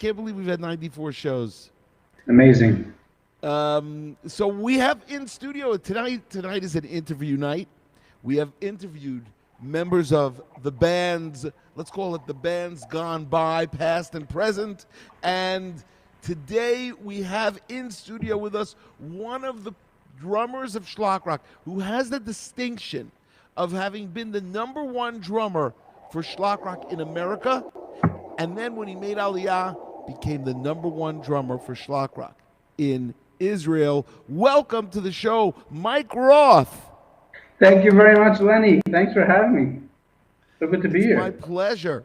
can't believe we've had 94 shows. Amazing. So we have in studio tonight. Tonight is an interview night. We have interviewed members of the bands. Let's call it the bands gone by, past and present. And today we have in studio with us one of the drummers of Schlock Rock, who has the distinction of having been the #1 drummer for Schlock Rock in America, and then when he made Aliyah, became the #1 drummer for Schlock Rock in Israel. Welcome to the show, Mike Roth. Thank you very much, Lenny. Thanks for having me. So good to be here. It's my pleasure.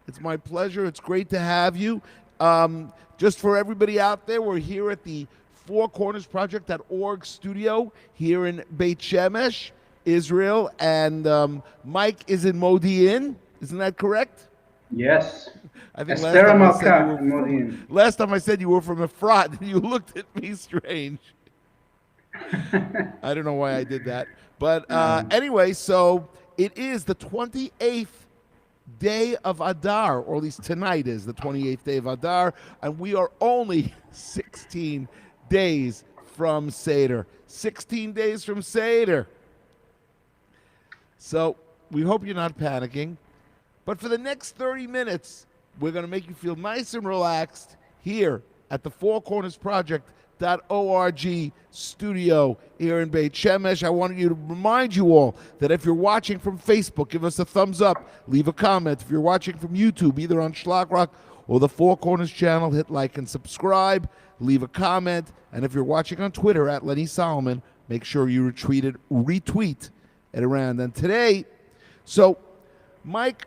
It's my pleasure. It's great to have you. Just for everybody out there, we're here at the Four Corners Project.org studio here in Beit Shemesh, Israel, and Mike is in Modi'in. Isn't that correct? Yes. I think last time I said you were from Efrat, and you looked at me strange. I don't know why I did that. But anyway, so it is the 28th day of Adar, or at least tonight is the 28th day of Adar, and we are only 16 days from Seder. 16 days from Seder. So we hope you're not panicking. But for the next 30 minutes, we're going to make you feel nice and relaxed here at the Four Corners Project.org studio here in Beit Shemesh. I wanted you to remind you all that if you're watching from Facebook, give us a thumbs up, leave a comment. If you're watching from YouTube, either on Schlock Rock or the Four Corners channel, hit like and subscribe, leave a comment. And if you're watching on Twitter at Lenny Solomon, make sure you retweet it around. And today, so Mike,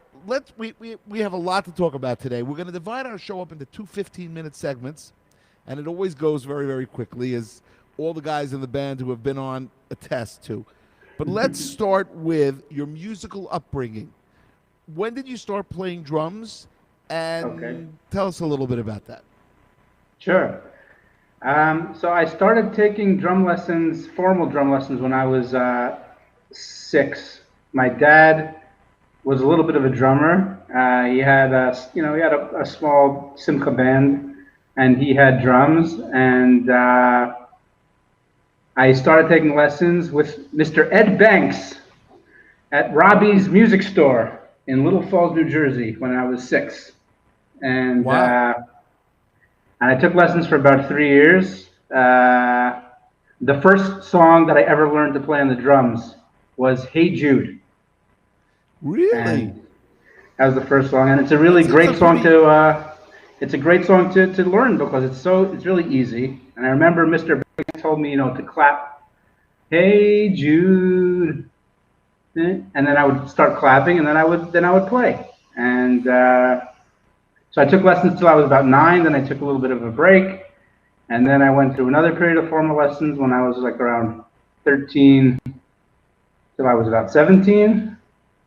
we have a lot to talk about today. We're going to divide our show up into two 15-minute segments, and it always goes very, very quickly, as all the guys in the band who have been on attest to. But let's start with your musical upbringing. When did you start playing drums? And tell us a little bit about that. Sure. So I started taking formal drum lessons, when I was 6. My dad was a little bit of a drummer. He had a small simcha band, and he had drums. And I started taking lessons with Mr. Ed Banks at Robbie's Music Store in Little Falls, New Jersey, when I was 6. And wow. And I took lessons for about 3 years. The first song that I ever learned to play on the drums was "Hey Jude." Really? And that was the first song, and it's a really great song to. It's a great song to learn because it's really easy. And I remember Mr. Banks told me, to clap, "Hey Jude," and then I would start clapping, and then I would play. And so I took lessons till I was about 9. Then I took a little bit of a break, and then I went through another period of formal lessons when I was like around 13 till I was about 17.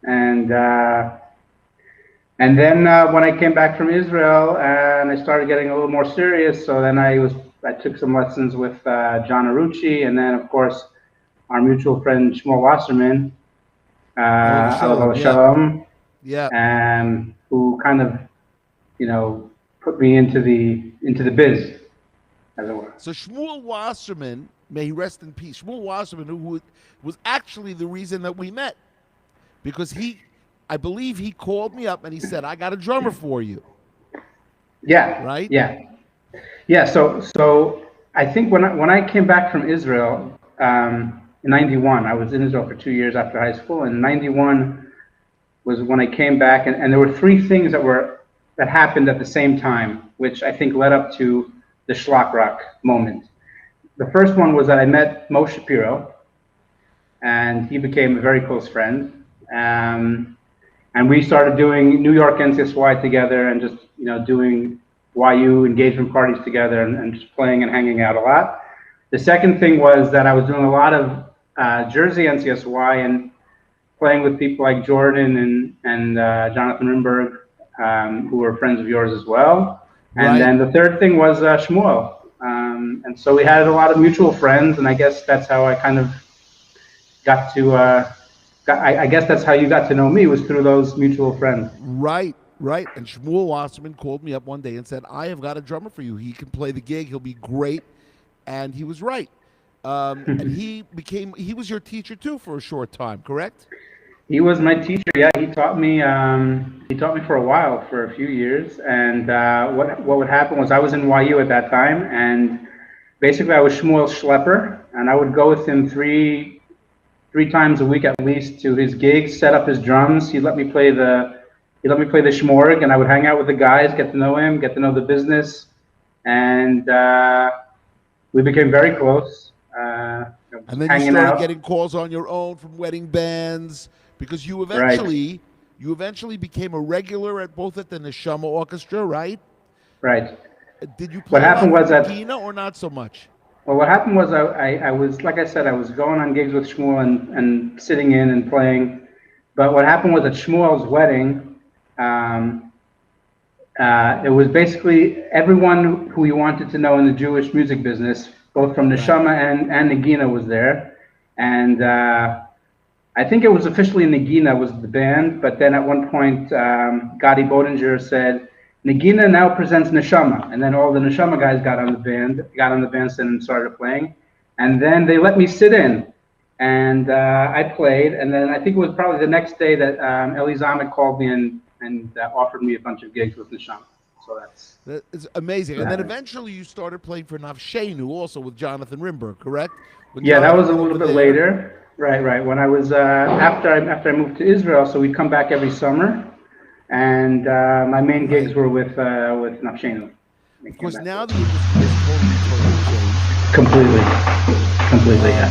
And then when I came back from Israel and I started getting a little more serious, so then I took some lessons with John Arucci, and then of course our mutual friend Shmuel Wasserman, Shalom, who kind of put me into the biz, as it were. So Shmuel Wasserman, may he rest in peace. Shmuel Wasserman, who was actually the reason that we met. Because I believe he called me up and he said, "I got a drummer for you." Yeah. Right? Yeah. So I think when I came back from Israel in '91, I was in Israel for 2 years after high school, and '91 was when I came back, and there were 3 things that happened at the same time, which I think led up to the Schlock Rock moment. The first one was that I met Mo Shapiro, and he became a very close friend. And we started doing New York NCSY together, and just doing YU engagement parties together, and just playing and hanging out a lot. The second thing was that I was doing a lot of Jersey NCSY and playing with people like Jordan and Jonathan Rimberg, who were friends of yours as well. And right. Then the third thing was Shmuel. And so we had a lot of mutual friends, and I guess that's how I kind of got to. I guess that's how you got to know me, was through those mutual friends. Right. Right. And Shmuel Wasserman called me up one day and said, I have got a drummer for you. He can play the gig. He'll be great. And he was right. And he was your teacher too for a short time, correct? He was my teacher. Yeah, he taught me. He taught me for a while, for a few years. And what would happen was I was in YU at that time, and basically I was Shmuel's schlepper, and I would go with him three times a week at least to his gigs, set up his drums. He'd let me play the shmorg, and I would hang out with the guys, get to know him, get to know the business, and we became very close. And then you hanging started out. getting calls on your own from wedding bands because you Right. eventually became a regular at the Neshama Orchestra, right? Right. Did you play What happened was that Gina or not so much? Well, what happened was I was, like I said, I was going on gigs with Shmuel and sitting in and playing. But what happened was at Shmuel's wedding, it was basically everyone who he wanted to know in the Jewish music business, both from Neshama and Nagina was there. And I think it was officially Nagina was the band, but then at one point, Gadi Bodinger said, Nagina now presents Neshama, and then all the Neshama guys got on the bandstand and started playing, and then they let me sit in, and I played, and then I think it was probably the next day that Eli Zamek called me and offered me a bunch of gigs with Neshama. So It's amazing. And then happened. eventually you started playing for Navshenu also with Jonathan Rimberg, correct? When Yeah, that Jonathan was a went little over bit there. later. Right. When I was after I moved to Israel, so we'd come back every summer, and my main gigs were with Nafshenu. Of course, now the industry has totally changed. Completely, yeah.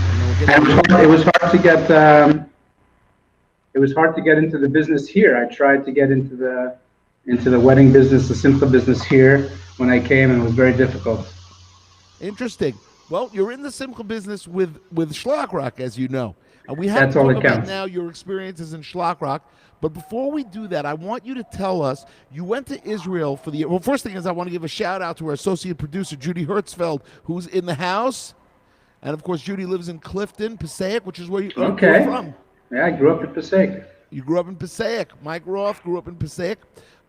You know, And it was hard to get. It was hard to get into the business here. I tried to get into the wedding business, the simcha business here when I came, and it was very difficult. Interesting. Well, you're in the simcha business with Shlock Rock, as you know. And we have That's to all talk that about counts. now your experiences in Shlock Rock. But before we do that, I want you to tell us, you went to Israel for the... Well, first thing is I want to give a shout out to our associate producer, Judy Hertzfeld, who's in the house. And, of course, Judy lives in Clifton, Passaic, which is where you're Okay. from. Yeah, I grew up in Passaic. You grew up in Passaic. Mike Roth grew up in Passaic.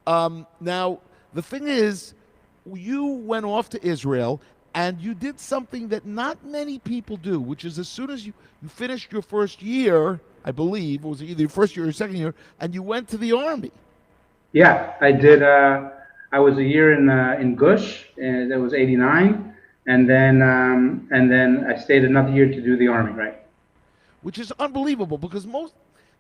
Now, the thing is, you went off to Israel and you did something that not many people do, which is as soon as you finished your first year, I believe, it was either your first year or your second year, and you went to the Army. Yeah, I did. I was a year in Gush, and that was '89, and then I stayed another year to do the Army, right? Which is unbelievable because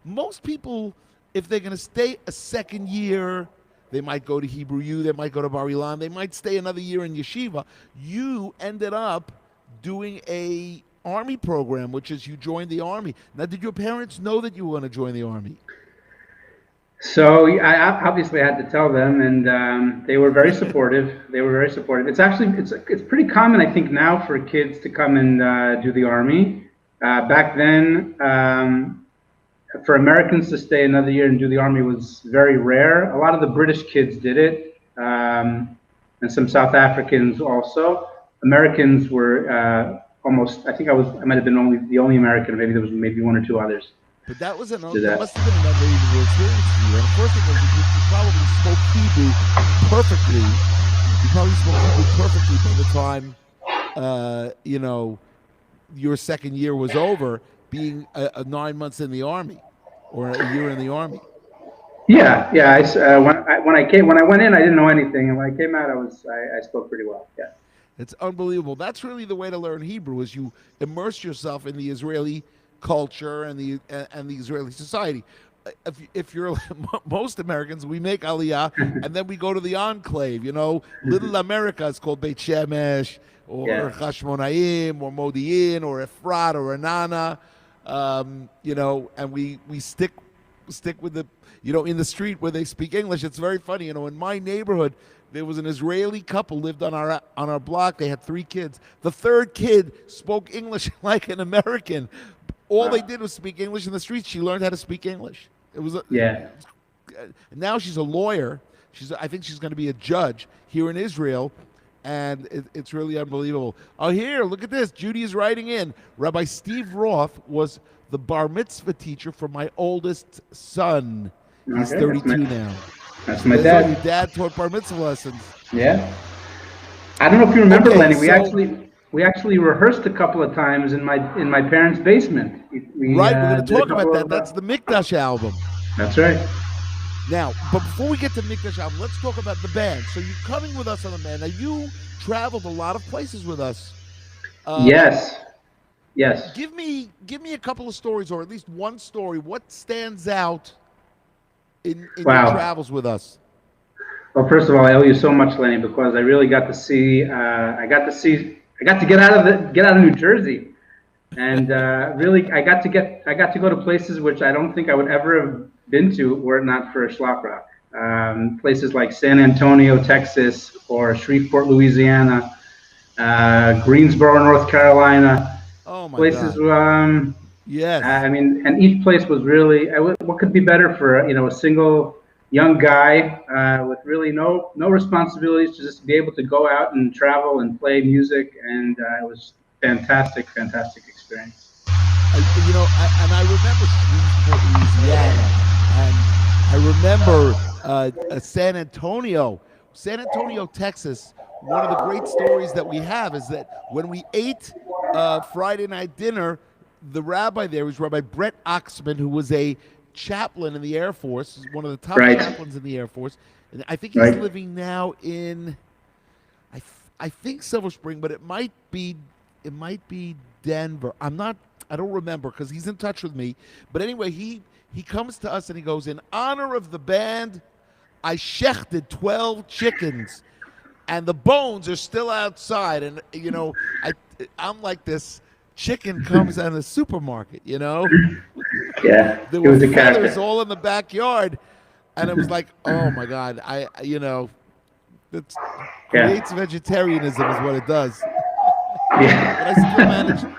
most people, if they're going to stay a second year, they might go to Hebrew U, they might go to Bar Ilan, they might stay another year in yeshiva. You ended up doing a Army program, which is you joined the Army. Now, did your parents know that you were going to join the Army? So I obviously had to tell them, and they were very supportive. It's actually it's pretty common, I think, now for kids to come and do the Army. Back then, for Americans to stay another year and do the Army was very rare. A lot of the British kids did it, and some South Africans also. Americans were almost. I think I might have been the only American. Maybe there was one or two others. But that was that that. must have been an unbelievable experience for you. And the first thing was you probably spoke Hebrew perfectly. You probably spoke Hebrew perfectly by the time your second year was over, being 9 months in the Army or a year in the Army. Yeah. When I went in, I didn't know anything, and when I came out, I spoke pretty well. Yeah. It's unbelievable. That's really the way to learn Hebrew: is you immerse yourself in the Israeli culture and the Israeli society. If you're most Americans, we make Aliyah and then we go to the enclave. Little America is called Beit Shemesh or Chashmonaim or Modi'in or Efrat or Anana. And we stick with the in the street where they speak English. It's very funny. In my neighborhood, there was an Israeli couple lived on our block. They had 3 kids. The third kid spoke English like an American. All they did was speak English in the streets. She learned how to speak English. It was now she's a lawyer. I think she's going to be a judge here in Israel, and it's really unbelievable. Oh, here, look at this. Judy is writing in. Rabbi Steve Roth was the bar mitzvah teacher for my oldest son. He's Okay, 32 now. That's my So dad. your dad taught bar mitzvah lessons. Yeah. I don't know if you remember, Okay, Lenny. so We actually rehearsed a couple of times in my parents' basement. We right, we're going to did a talk about couple that. of. That's the Mikdash album. That's right. Now, but before we get to Mikdash album, let's talk about the band. So you're coming with us on the band. Now you traveled a lot of places with us. Yes. Yes. Give me a couple of stories, or at least one story. What stands out in your Wow. travels with us? Well, first of all, I owe you so much, Lenny, because I really got to see. I got to get out of New Jersey, and really, I got to go to places which I don't think I would ever have been to were it not for Shlock Rock. Places like San Antonio, Texas, or Shreveport, Louisiana, Greensboro, North Carolina. Oh my Places. God! Yes. I mean, and each place was really. What could be better for a single young guy with really no responsibilities to just be able to go out and travel and play music, and it was fantastic experience. I remember Shreveport, Louisiana, and I remember San Antonio, Texas. One of the great stories that we have is that when we ate Friday night dinner, the rabbi there was Rabbi Brett Oxman, who was a chaplain in the Air Force, one of the top Right. chaplains in the Air Force, and I think he's Right. living now in, I think Silver Spring, but it might be Denver. I don't remember because he's in touch with me. But anyway, he comes to us and he goes, in honor of the band, I shechted 12 chickens, and the bones are still outside. And I'm like, this chicken comes out of the supermarket. Yeah, There it were was a feathers character. all in the backyard, and it was like, oh my God, that Yeah, creates vegetarianism is what it does. But yeah,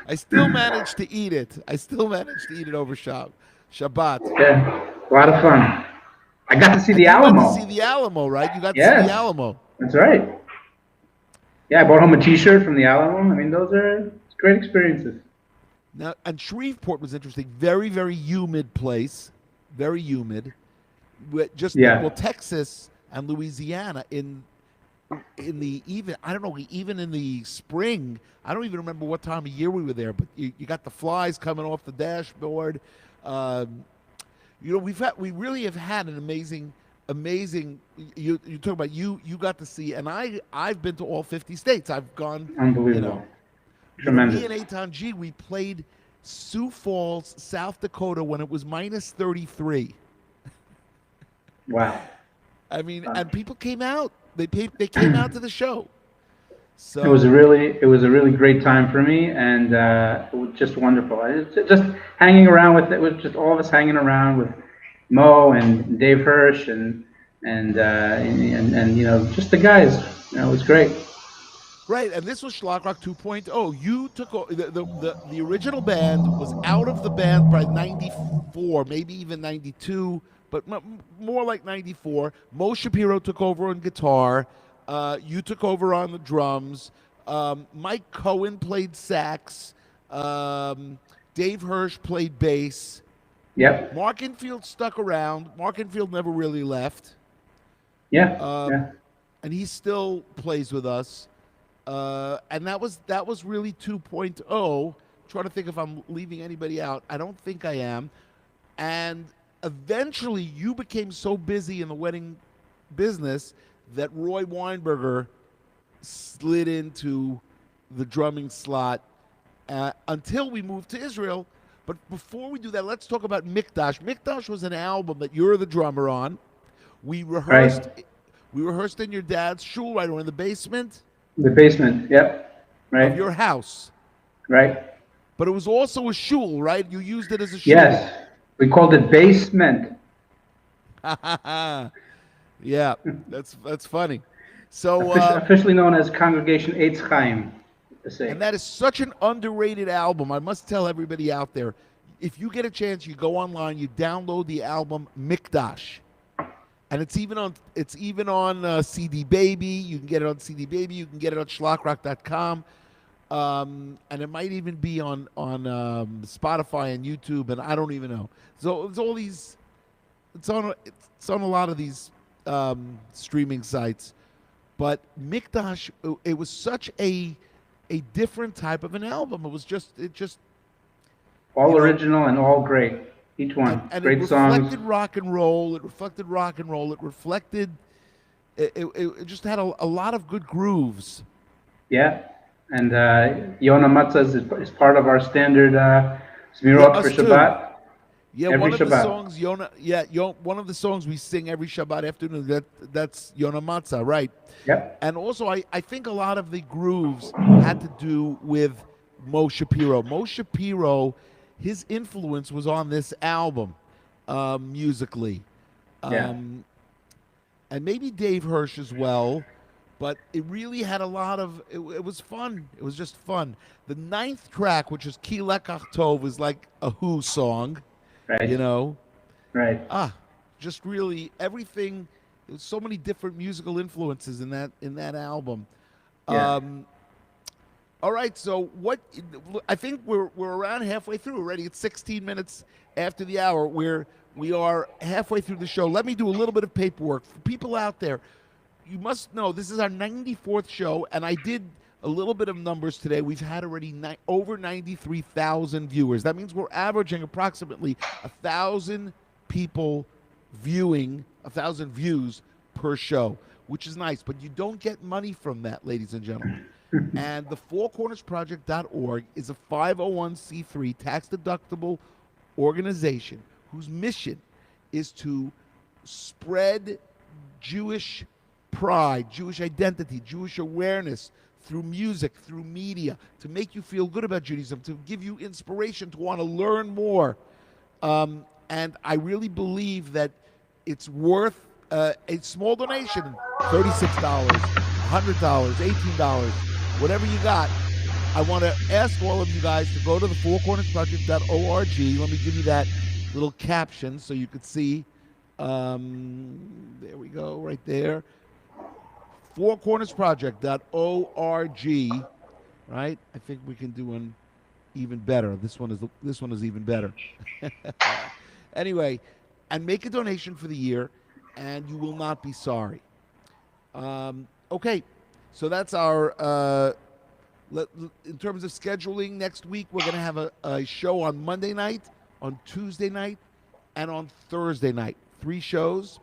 I still managed to eat it. I still managed to eat it over Shabbat. yeah. A lot of fun. I got to see And the you went to see Alamo. the Alamo, right? You got to see the Yes, Alamo. that's right. Yeah, I brought home a T-shirt from the Alamo. I mean, those are great experiences. Now, and Shreveport was interesting. Very, very humid place. Very humid. Yeah, Texas and Louisiana in the I don't know, even in the spring. I don't even remember what time of year we were there, but you got the flies coming off the dashboard. We really have had an amazing. You talk about you got to see, and I've been to all 50 states. I've gone. unbelievable, Me tremendous. and Eitan G, we played Sioux Falls, South Dakota when it was minus 33. Wow. I mean, and people came out. They came out to the show. It was So a really great time for me, and it was just wonderful. Just hanging around with it was just all of us hanging around with Mo and Dave Hirsch and just the guys. It was great. right, and this was Schlock Rock 2.0. You took the original band was out of the band by 94, maybe even 92, but more like 94. Mo Shapiro took over on guitar. You took over on the drums. Mike Cohen played sax. Dave Hirsch played bass. Yep. Mark Infield stuck around. Mark Infield never really left. Yeah. Um, Yeah. and he still plays with us. And that was really 2.0. Trying to think if I'm leaving anybody out. I don't think I am. And eventually, you became so busy in the wedding business that Roy Weinberger slid into the drumming slot until we moved to Israel. But before we do that, let's talk about Mikdash. Mikdash was an album that you're the drummer on. We rehearsed. Right. We rehearsed in your dad's shul, right, or in the basement The basement. Yep. of Right. your house. Right. But it was also a shul, right? You used it as a shul. Yes. We called it basement. Yeah, that's funny. So, Officially known as Congregation Eitz Chaim. To say. and that is such an underrated album. I must tell everybody out there, if you get a chance, you go online, you download the album Mikdash, and it's even on CD Baby. You can get it on CD Baby. You can get it on schlockrock.com. And it might even be on Spotify and YouTube, and I don't even know. So it's all these it's on a lot of these streaming sites. But Mikdash, it was such a different type of an album. It just All you know, original and all great. Each one. and it Great songs. reflected rock and roll. It reflected rock and roll. It reflected. It just had a lot of good grooves. Yeah. And Yona Matzah is part of our standard Yeah, Smirot for us too. Shabbat. Yeah, Every one of the Shabbat. songs Yona. Yeah, one of the songs we sing every Shabbat afternoon. That's Yona Matzah, right? Yep. And also, I think a lot of the grooves had to do with Mo Shapiro. Mo Shapiro, his influence was on this album, musically. Yeah. And maybe Dave Hirsch as well, but it really had a lot of. It was fun. It was just fun. The ninth track, which is Ki Lekach Tov, is like a Who song, Right. you know. Right. Just really everything. There's so many different musical influences in that album. Yeah. All right, so what? I think we're around halfway through already. It's 16 minutes after the hour. We are halfway through the show. Let me do a little bit of paperwork for people out there. You must know this is our 94th show, and I did a little bit of numbers today. We've had already over 93,000 viewers. That means we're averaging approximately 1,000 people viewing, 1,000 views per show, which is nice. But you don't get money from that, ladies and gentlemen. And the fourcornersproject.org is a 501c3 tax-deductible organization whose mission is to spread Jewish pride, Jewish identity, Jewish awareness through music, through media, to make you feel good about Judaism, to give you inspiration to want to learn more. And I really believe that it's worth a small donation, $36, $100, $18, whatever you got. I want to ask all of you guys to go to the fourcornersproject.org. Let me give you that little caption so you could see. There we go, right there. fourcornersproject.org. Right? I think we can do one even better. This one is even better. Anyway, and make a donation for the year, and you will not be sorry. Okay, so that's our. In terms of scheduling, next week we're going to have a show on Monday night, on Tuesday night, and on Thursday night. 3 shows.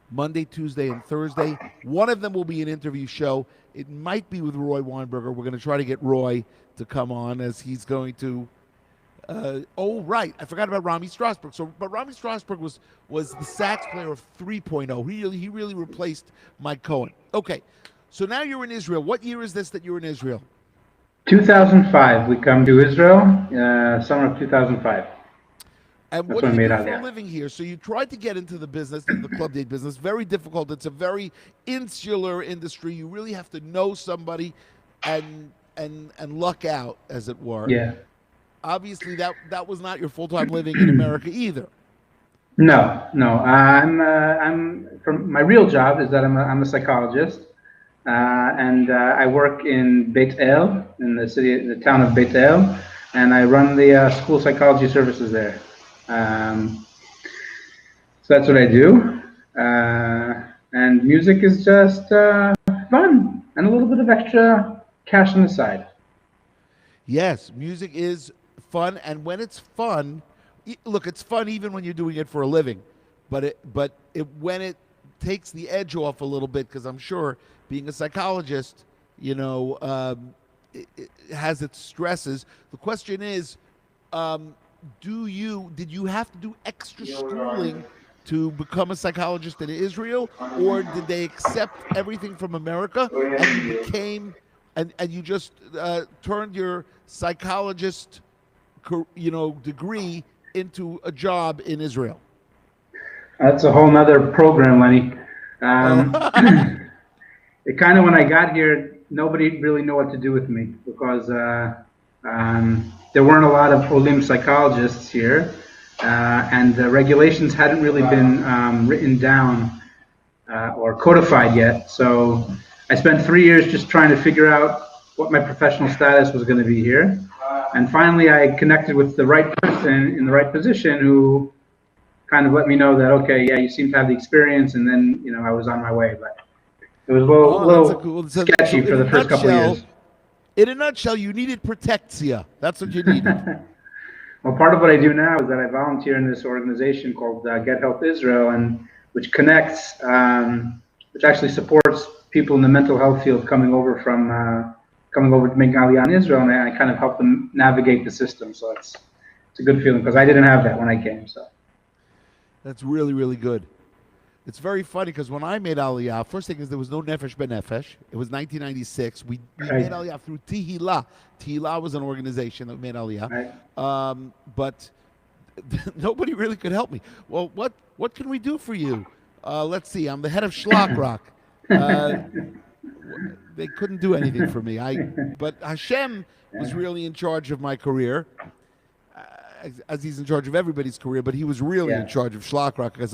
Monday, Tuesday, and Thursday. One of them will be an interview show. It might be with Roy Weinberger. We're going to try to get Roy to come on, as he's going to. Oh, right. I forgot about Rami Strasberg. But Rami Strasberg was the sax player of 3.0. He really replaced Mike Cohen. Okay. So now you're in Israel. What year is this that you're in Israel? 2005. We come to Israel, summer of 2005. And what do you do for a living here? So you tried to get into the business, the club date business. Very difficult. It's a very insular industry. You really have to know somebody and luck out, as it were. Yeah. Obviously, that was not your full-time living in America either. No. I'm from my real job is that I'm a psychologist, and I work in Beit El, in the town of Beit El, and I run the school psychology services there. So that's what I do, and music is just fun and a little bit of extra cash on the side. Yes, music is fun, and when it's fun, look, it's fun even when you're doing it for a living, but when it takes the edge off a little bit, because I'm sure being a psychologist, it has its stresses. The question is, did you have to do extra schooling to become a psychologist in Israel, or did they accept everything from America and you became and you just turned your psychologist degree into a job in Israel? That's a whole nother program, Lenny. It kind of, when I got here, nobody really knew what to do with me, because there weren't a lot of Olim psychologists here, and the regulations hadn't really been written down or codified yet. So I spent 3 years just trying to figure out what my professional status was going to be here. And finally, I connected with the right person in the right position who kind of let me know that, okay, yeah, you seem to have the experience, and then, I was on my way. But it was a little sketchy for the first couple of years. In a nutshell, you needed protectia. That's what you needed. Well, part of what I do now is that I volunteer in this organization called Get Help Israel, and which connects, which actually supports people in the mental health field coming over to make Aliyah in Israel, and I kind of help them navigate the system. So it's a good feeling because I didn't have that when I came. So that's really, really good. It's very funny because when I made Aliyah, first thing is there was no Nefesh Benefesh. It was 1996. We made Aliyah through Tehillah. Tehillah was an organization that made Aliyah. Right. But nobody really could help me. Well, what can we do for you? Let's see. I'm the head of Shlock Rock. They couldn't do anything for me. But Hashem was really in charge of my career, as he's in charge of everybody's career. But he was really in charge of Shlock Rock because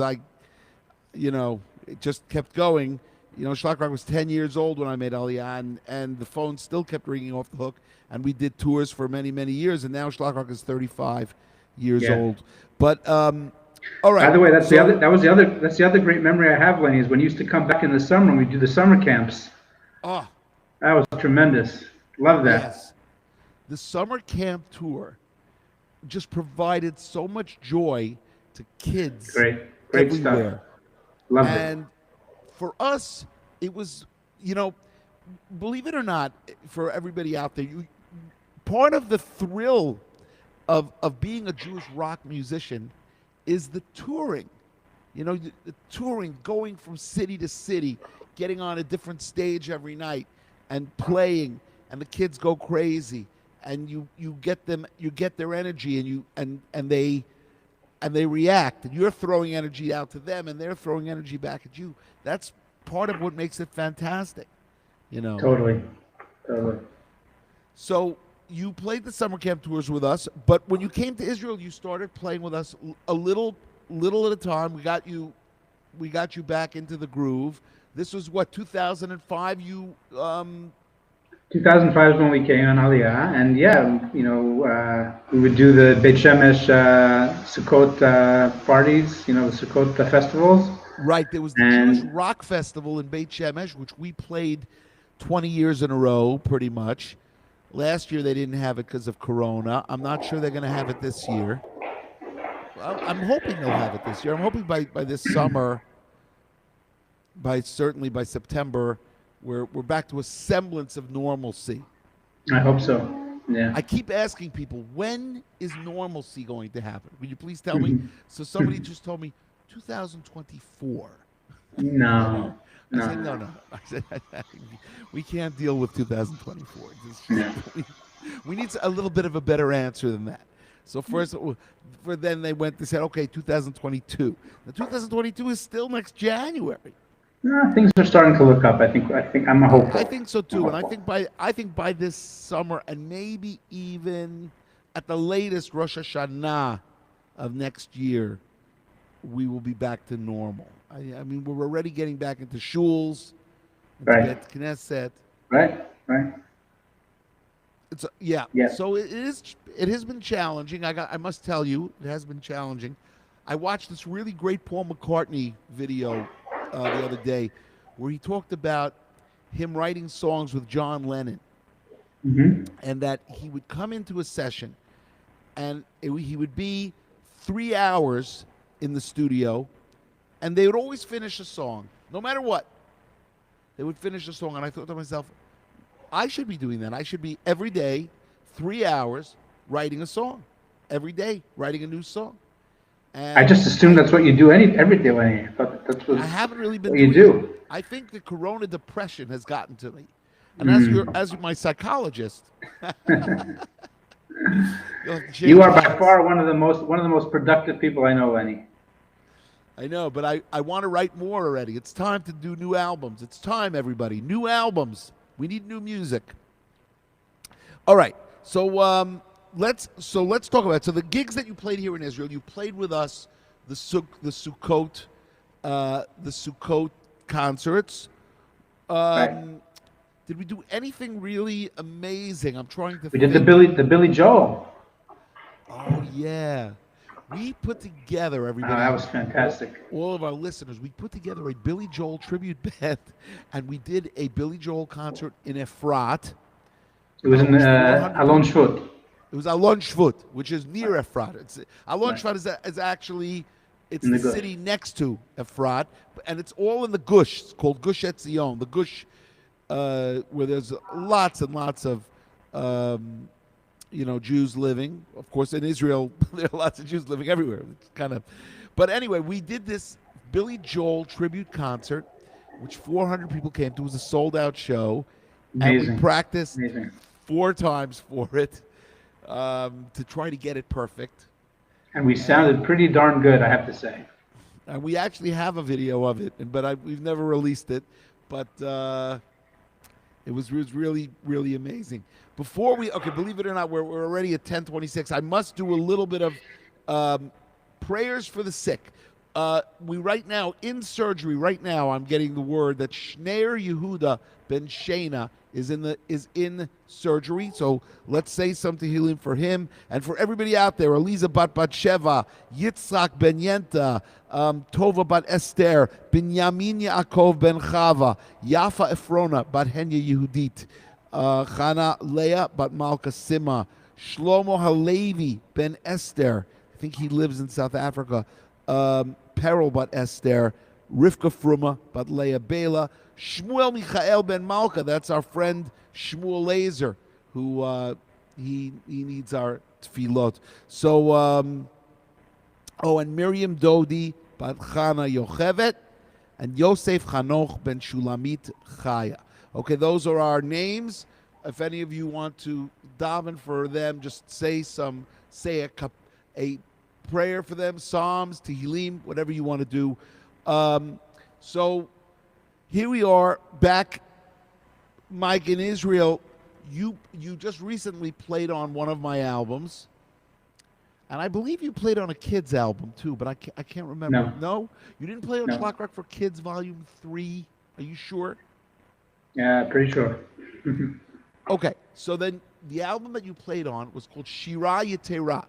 it just kept going. Shlock Rock was 10 years old when I made Aliyah, and the phone still kept ringing off the hook. And we did tours for many, many years, and now Shlock Rock is 35 years old. But all right. By the way, that's the other great memory I have, Lenny, is when you used to come back in the summer and we do the summer camps. Oh, that was tremendous. Love that. Yes. The summer camp tour just provided so much joy to kids great everywhere. Stuff. Love it. And for us, it was, believe it or not, for everybody out there, part of the thrill of being a Jewish rock musician is the touring. The touring, going from city to city, getting on a different stage every night and playing, and the kids go crazy, and you get their energy, and they react, and you're throwing energy out to them, and they're throwing energy back at you. That's part of what makes it fantastic, Totally. So you played the summer camp tours with us, but when you came to Israel, you started playing with us a little at a time. We got you back into the groove. This was what, 2005? 2005 is when we came on Aliyah, and we would do the Beit Shemesh Sukkot parties, the Sukkot festivals. Right, there was the Jewish Rock Festival in Beit Shemesh, which we played 20 years in a row, pretty much. Last year they didn't have it because of Corona. I'm not sure they're going to have it this year. Well, I'm hoping they'll have it this year. I'm hoping by this summer, certainly by September, we're back to a semblance of normalcy. I hope so. Yeah. I keep asking people, when is normalcy going to happen? Will you please tell me? So somebody just told me 2024. No. I said, no. I said, we can't deal with 2024. We need a little bit of a better answer than that. So then they said, okay, 2022. The 2022 is still next January. No, things are starting to look up. I think I'm a hopeful. I think so too, and I think by this summer, and maybe even at the latest Rosh Hashanah of next year, we will be back to normal. I mean, we're already getting back into shuls, into Knesset. Right. It's So it has been challenging. I must tell you, it has been challenging. I watched this really great Paul McCartney video the other day, where he talked about him writing songs with John Lennon, and that he would come into a session, and he would be 3 hours in the studio, and they would always finish a song, no matter what. They would finish a song, and I thought to myself, I should be doing that. I should be every day, 3 hours, writing a song. Every day, writing a new song. And I just assumed that's what you do every day, Lenny. I haven't really been what doing you do. it. I think the Corona depression has gotten to me. And as my psychologist, you are by far one of the most productive people I know, Lenny. I know, but I want to write more already. It's time to do new albums. It's time, everybody. New albums. We need new music. All right. So let's talk about it. So the gigs that you played here in Israel, you played with us the Sukkot concerts. Did we do anything really amazing? I'm trying to. We did the Billy Joel. Oh yeah. We put together, Oh, everybody. that was fantastic. All of our listeners, we put together a Billy Joel tribute band, and we did a Billy Joel concert in Efrat. It was in 400 Alon people. Shvut. It was Alon Shvut, which is near Efrat. Alon Right. Shvut is actually it's In the the Gush. city next to Efrat, and it's all in the Gush. It's called Gush Etzion, the Gush, where there's lots and lots of Jews living. Of course, in Israel, there are lots of Jews living everywhere. It's but anyway, we did this Billy Joel tribute concert, which 400 people came to. It was a sold-out show, and Amazing. we practiced Amazing. 4 times for it to try to get it perfect. And we sounded pretty darn good, I have to say. And we actually have a video of it, but we've never released it. But it was really, really amazing. Believe it or not, we're already at 10:26. I must do a little bit of prayers for the sick. We right now, in surgery, I'm getting the word that Shneir Yehuda ben Shana is in surgery. So let's say something healing for him and for everybody out there. Eliza bat Sheva, Yitzhak ben Yenta, Tova bat Esther, Binyamin Yaakov ben Chava, Yafa Efrona bat Henya Yehudit, Chana Leah bat Malka Sima, Shlomo Halevi ben Esther. I think he lives in South Africa. Peril bat Esther, Rivka Fruma bat Leah Bela, Shmuel Michael ben Malka. That's our friend Shmuel Laser, who he needs our tefillot. So, and Miriam Dodi bat Chana Yochevet, and Yosef Chanoch ben Shulamit Chaya. Okay, those are our names. If any of you want to daven for them, just say a prayer for them, Psalms, Tehillim, whatever you want to do. So here we are back, Mike, in Israel. You just recently played on one of my albums, and I believe you played on a kids album too, but I can't remember. No? You didn't play on Schlock Rock for Kids Volume 3? Are you sure? Yeah, pretty sure. Okay, so then the album that you played on was called Shira Yetera,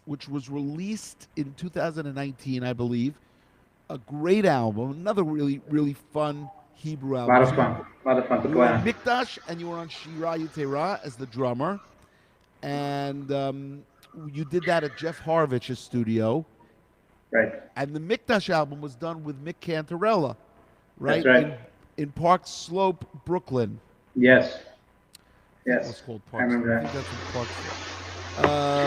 which was released in 2019, I believe. A great album, another really, really fun Hebrew album. A lot of fun to You play were on on. Mikdash and you were on Shira Yetera as the drummer. And you did that at Jeff Harvich's studio. Right. And the Mikdash album was done with Mick Cantarella, right? That's right. In Park Slope, Brooklyn. Yes. It was Yes. called I Park remember Slope. I that. think that's what Park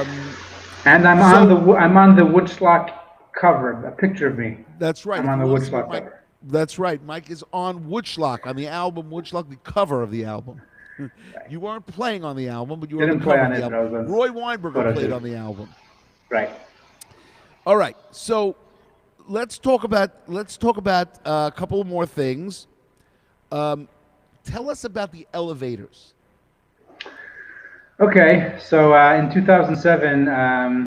Slope. And I'm on the Woodstock cover, a picture of me. That's right. I'm If on you the wanna see Woodstock Mike- cover. That's right. Mike is on Woodstock, on the album Woodstock, the cover of the album. You weren't playing on the album, but you were on Didn't the play cover on of the it, but I album. was on Roy Weinberger photo played shoot. on the album. Right. All right. So let's talk about a couple more things. Tell us about the elevators. Okay, so in 2007, I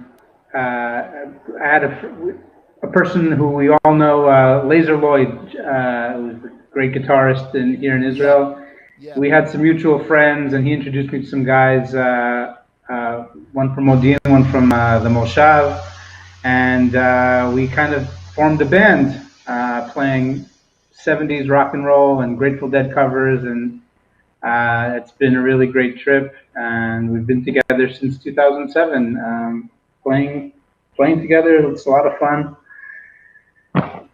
had a person who we all know, Laser Lloyd, who's a great guitarist here in Israel. Yeah. We had some mutual friends, and he introduced me to some guys, one from Modi'in, one from the Moshav, and we kind of formed a band playing 70s rock and roll and Grateful Dead covers, and it's been a really great trip, and we've been together since 2007, playing together. It's a lot of fun.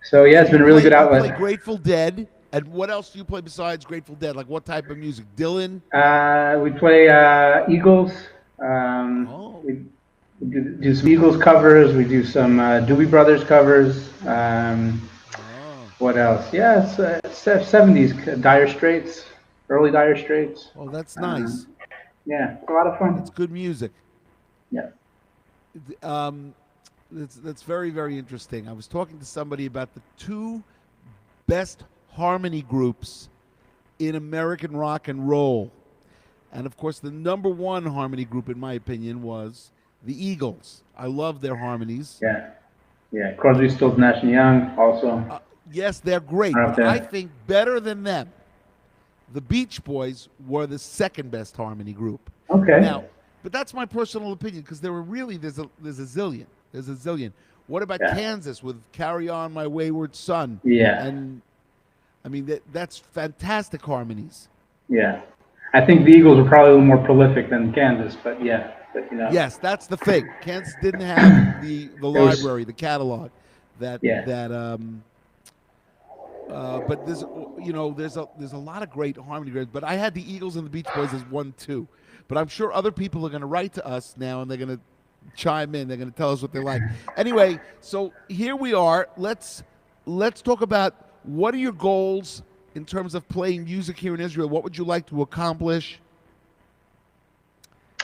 So yeah, it's been a really good You outlet. play Grateful Dead, and what else do you play besides Grateful Dead? Like what type of music? Dylan? We play Eagles. We do some Eagles covers. We do some Doobie Brothers covers. What else? Yeah, it's 70s Dire Straits, early Dire Straits. Oh, that's nice. Yeah, it's a lot of fun. It's good music. Yeah. That's very, very interesting. I was talking to somebody about the 2 best harmony groups in American rock and roll. And of course, the number 1 harmony group, in my opinion, was the Eagles. I love their harmonies. Yeah. Crosby, Stills, Nash and Young also. Yes, they're great. Right But there. I think better than them, the Beach Boys were the second best harmony group. Okay. Now, But that's my personal opinion because there's a zillion. There's a zillion. What about Yeah. Kansas with "Carry On, My Wayward Son"? Yeah. And I mean that's fantastic harmonies. Yeah. I think the Eagles were probably a little more prolific than Kansas, but yeah. But Yes, that's the thing. Kansas didn't have the it was, library, the catalog that yeah. but there's a lot of great harmony grades. But I had the Eagles and the Beach Boys as 1-2. But I'm sure other people are going to write to us now and they're going to chime in. They're going to tell us what they like. Anyway, so here we are. Let's talk about what are your goals in terms of playing music here in Israel. What would you like to accomplish?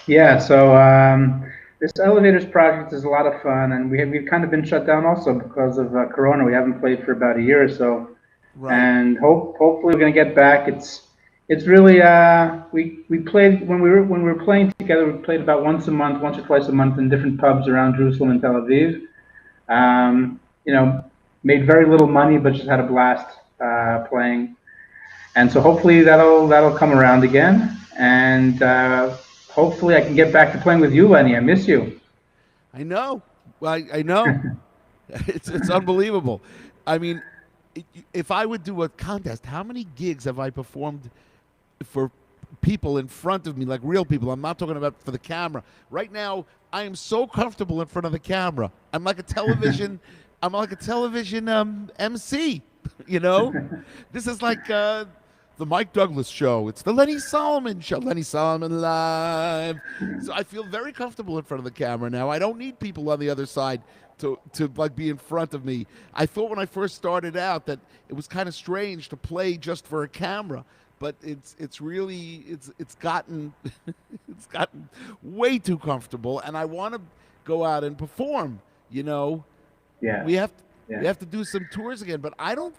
Yeah, so this Elevators project is a lot of fun, and we've kind of been shut down also because of Corona. We haven't played for about a year or so, Right. and hopefully we're gonna get back. It's really we played when we were playing together. We played about once or twice a month in different pubs around Jerusalem and Tel Aviv. Made very little money, but just had a blast playing. And so hopefully that'll come around again, and hopefully I can get back to playing with you, Lenny. I miss you. I know. Well, I know. It's unbelievable. I mean, if I would do a contest, how many gigs have I performed for people in front of me, like real people? I'm not talking about for the camera. Right now, I am so comfortable in front of the camera. I'm like a television. I'm like a television MC. You know, this is like the Mike Douglas show. It's the Lenny Solomon show. Lenny Solomon live. So I feel very comfortable in front of the camera now. I don't need people on the other side to like be in front of me. I thought when I first started out that it was kind of strange to play just for a camera, but it's gotten it's gotten way too comfortable, and I want to go out and perform. You know, Yeah. we have Yeah. we have to do some tours again, but I don't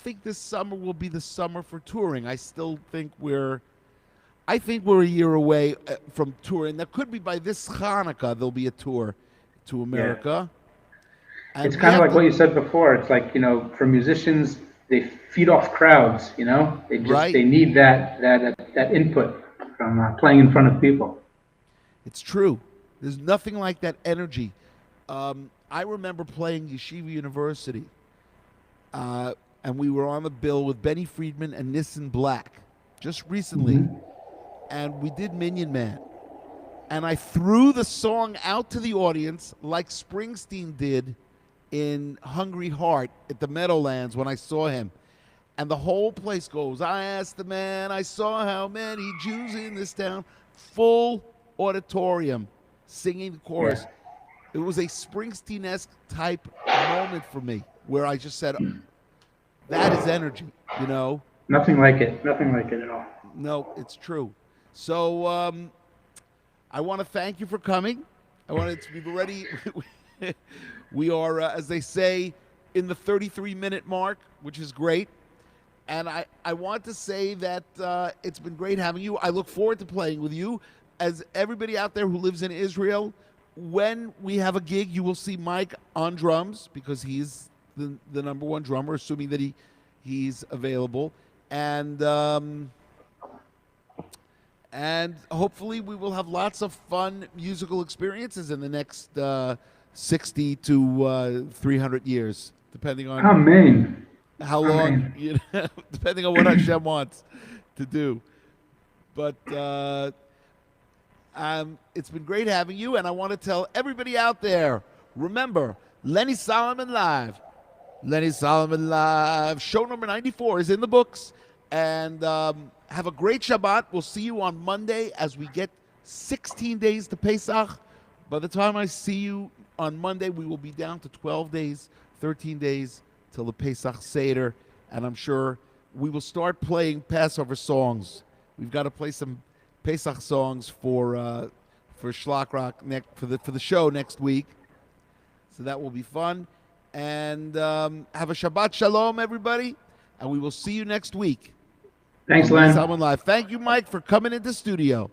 think this summer will be the summer for touring. I still think we're a year away from touring. That could be by this Hanukkah there'll be a tour to America. And It's kind of like what you said before. It's like, for musicians, they feed off crowds, Right. they need that input from playing in front of people. It's true. There's nothing like that energy. I remember playing Yeshiva University, and we were on the bill with Benny Friedman and Nissan Black just recently, and we did Minion Man. And I threw the song out to the audience like Springsteen did in Hungry Heart at the Meadowlands when I saw him. And the whole place goes, I asked the man, I saw how many Jews in this town. Full auditorium singing the chorus. Yeah. It was a Springsteen-esque type moment for me where I just said, that is energy, Nothing like it. Nothing like it at all. No, it's true. So I want to thank you for coming. I wanted to be ready. We are, as they say, in the 33-minute mark, which is great. And I want to say that it's been great having you. I look forward to playing with you. As everybody out there who lives in Israel, when we have a gig, you will see Mike on drums because he's the number one drummer, assuming that he's available. And hopefully we will have lots of fun musical experiences in the next 60 to 300 years, depending on Amen. how long, depending on what Hashem wants to do. But it's been great having you, and I want to tell everybody out there, remember, Lenny Solomon Live. Lenny Solomon Live. Show number 94 is in the books. And have a great Shabbat. We'll see you on Monday as we get 16 days to Pesach. By the time I see you on Monday, we will be down to 12 days, 13 days till the Pesach Seder. And I'm sure we will start playing Passover songs. We've got to play some Pesach songs for Shlock Rock for the show next week. So that will be fun. And have a Shabbat Shalom, everybody. And we will see you next week. Thanks, Len. Live. Thank you, Mike, for coming into studio.